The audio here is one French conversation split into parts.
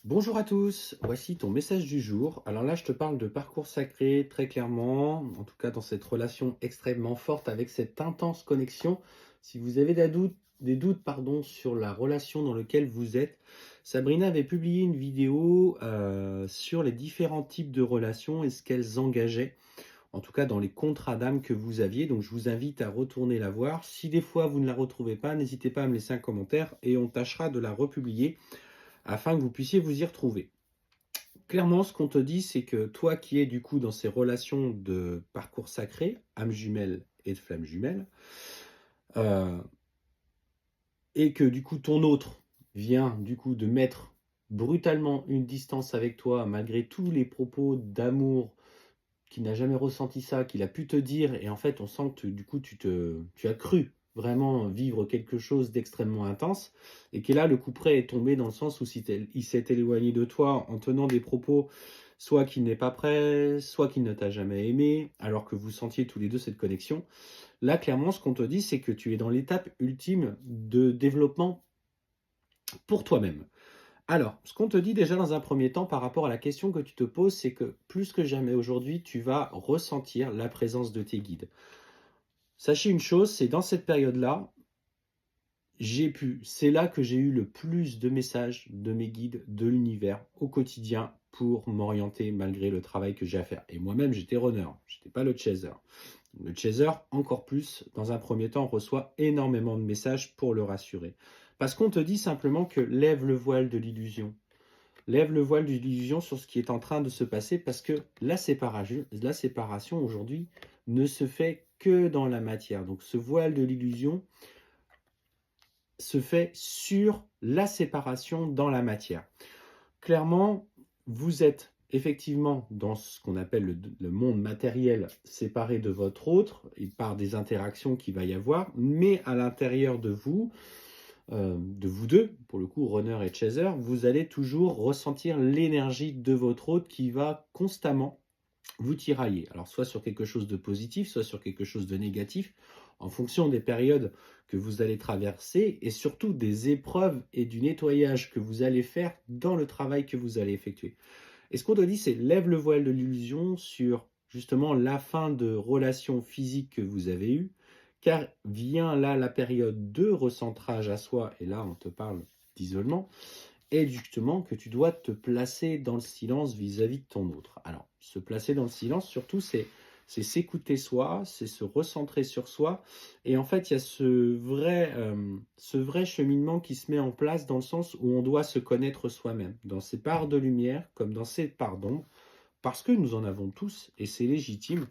Bonjour à tous, voici ton message du jour. Alors là, je te parle de parcours sacré très clairement, en tout cas dans cette relation extrêmement forte avec cette intense connexion. Si vous avez des doutes, sur la relation dans laquelle vous êtes, Sabrina avait publié une vidéo sur les différents types de relations et ce qu'elles engageaient, en tout cas dans les contrats d'âme que vous aviez. Donc je vous invite à retourner la voir. Si des fois vous ne la retrouvez pas, n'hésitez pas à me laisser un commentaire et on tâchera de la republier afin que vous puissiez vous y retrouver. Clairement, ce qu'on te dit, c'est que toi qui es du coup dans ces relations de parcours sacré, âme jumelle et de flamme jumelle, euh, et que du coup ton autre vient du coup de mettre brutalement une distance avec toi, malgré tous les propos d'amour, qui n'a jamais ressenti ça, qu'il a pu te dire, et en fait on sent que du coup tu as cru vraiment vivre quelque chose d'extrêmement intense, et que là le coup près est tombé dans le sens où si il s'est éloigné de toi en tenant des propos, soit qu'il n'est pas prêt, soit qu'il ne t'a jamais aimé, alors que vous sentiez tous les deux cette connexion. Là clairement ce qu'on te dit, c'est que tu es dans l'étape ultime de développement pour toi-même. Alors, ce qu'on te dit déjà dans un premier temps par rapport à la question que tu te poses, c'est que plus que jamais aujourd'hui, tu vas ressentir la présence de tes guides. Sachez une chose, c'est dans cette période-là, c'est là que j'ai eu le plus de messages de mes guides de l'univers au quotidien pour m'orienter malgré le travail que j'ai à faire. Et moi-même, j'étais runner, je n'étais pas le chaser. Le chaser, encore plus, dans un premier temps, reçoit énormément de messages pour le rassurer. Parce qu'on te dit simplement que lève le voile de l'illusion. Lève le voile d'illusion sur ce qui est en train de se passer parce que la séparation aujourd'hui ne se fait que dans la matière. Donc ce voile de l'illusion se fait sur la séparation dans la matière. Clairement, vous êtes effectivement dans ce qu'on appelle le monde matériel séparé de votre autre et par des interactions qu'il va y avoir, mais à l'intérieur de vous deux, pour le coup runner et chaser, vous allez toujours ressentir l'énergie de votre hôte qui va constamment vous tirailler. Alors soit sur quelque chose de positif, soit sur quelque chose de négatif, en fonction des périodes que vous allez traverser et surtout des épreuves et du nettoyage que vous allez faire dans le travail que vous allez effectuer. Et ce qu'on te dit, c'est lève le voile de l'illusion sur justement la fin de relations physiques que vous avez eues, car vient là la période de recentrage à soi, et là on te parle d'isolement, et justement que tu dois te placer dans le silence vis-à-vis de ton autre. Alors, se placer dans le silence, surtout, c'est s'écouter soi, c'est se recentrer sur soi. Et en fait, il y a ce vrai cheminement qui se met en place dans le sens où on doit se connaître soi-même, dans ses parts de lumière comme dans ses parts d'ombre, parce que nous en avons tous, et c'est légitime.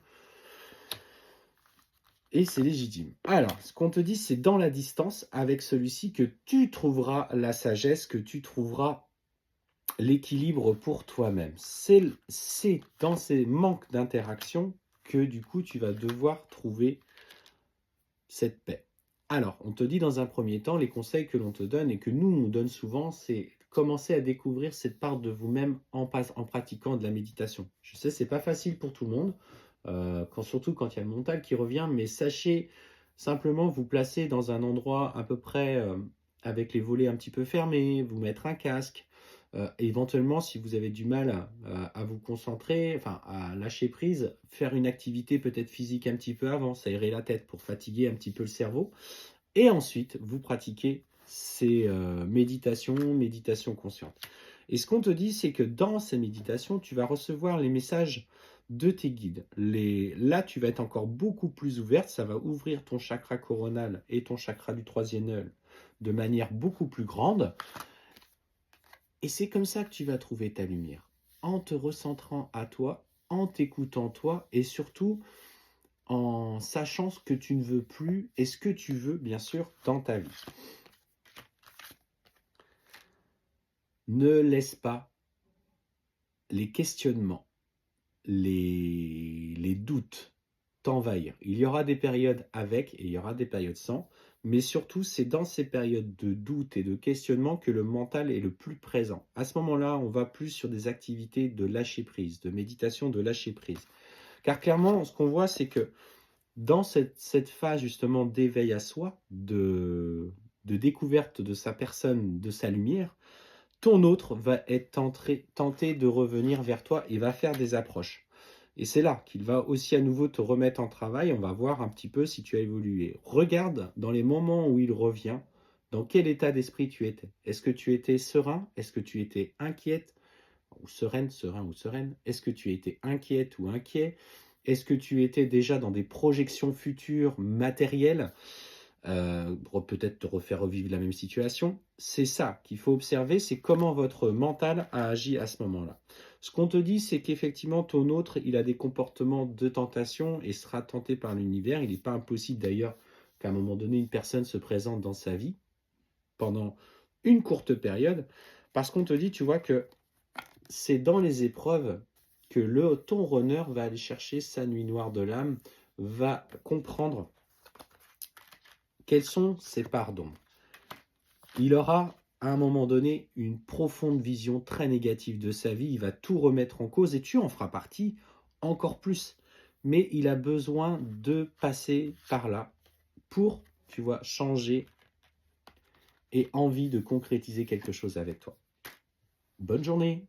Et c'est légitime. Alors, ce qu'on te dit, c'est dans la distance avec celui-ci que tu trouveras la sagesse, que tu trouveras l'équilibre pour toi-même. C'est dans ces manques d'interaction que du coup tu vas devoir trouver cette paix. Alors, on te dit dans un premier temps, les conseils que l'on te donne et que nous, on nous donne souvent, c'est commencer à découvrir cette part de vous-même en pratiquant de la méditation. Je sais, c'est pas facile pour tout le monde, surtout quand il y a le mental qui revient, mais sachez simplement vous placer dans un endroit à peu près avec les volets un petit peu fermés, vous mettre un casque, éventuellement, si vous avez du mal à vous concentrer, enfin à lâcher prise, faire une activité peut-être physique un petit peu avant, ça irait la tête pour fatiguer un petit peu le cerveau. Et ensuite, vous pratiquez ces méditations conscientes. Et ce qu'on te dit, c'est que dans ces méditations, tu vas recevoir les messages de tes guides. Là, tu vas être encore beaucoup plus ouverte, ça va ouvrir ton chakra coronal et ton chakra du troisième œil de manière beaucoup plus grande. Et c'est comme ça que tu vas trouver ta lumière, en te recentrant à toi, en t'écoutant toi et surtout en sachant ce que tu ne veux plus et ce que tu veux bien sûr dans ta vie. Ne laisse pas les questionnements, les doutes t'envahir. Il y aura des périodes avec et il y aura des périodes sans, mais surtout c'est dans ces périodes de doute et de questionnement que le mental est le plus présent. À ce moment-là, on va plus sur des activités de lâcher prise, de méditation de lâcher prise. Car clairement, ce qu'on voit, c'est que dans cette phase justement d'éveil à soi, de découverte de sa personne, de sa lumière, ton autre va être tenté de revenir vers toi et va faire des approches. Et c'est là qu'il va aussi à nouveau te remettre en travail. On va voir un petit peu si tu as évolué. Regarde dans les moments où il revient, dans quel état d'esprit tu étais. Est-ce que tu étais serein? Est-ce que tu étais inquiète? Ou sereine, serein ou sereine? Est-ce que tu étais inquiète ou inquiet? Est-ce que tu étais déjà dans des projections futures matérielles? Peut-être te refaire revivre la même situation. C'est ça qu'il faut observer, c'est comment votre mental a agi à ce moment-là. Ce qu'on te dit, c'est qu'effectivement, ton autre, il a des comportements de tentation et sera tenté par l'univers. Il n'est pas impossible d'ailleurs qu'à un moment donné, une personne se présente dans sa vie pendant une courte période, parce qu'on te dit, tu vois, que c'est dans les épreuves que ton runner va aller chercher sa nuit noire de l'âme, va comprendre quelles sont ses parts d'ombre. Il aura, à un moment donné, une profonde vision très négative de sa vie. Il va tout remettre en cause et tu en feras partie encore plus. Mais il a besoin de passer par là pour, tu vois, changer et envie de concrétiser quelque chose avec toi. Bonne journée!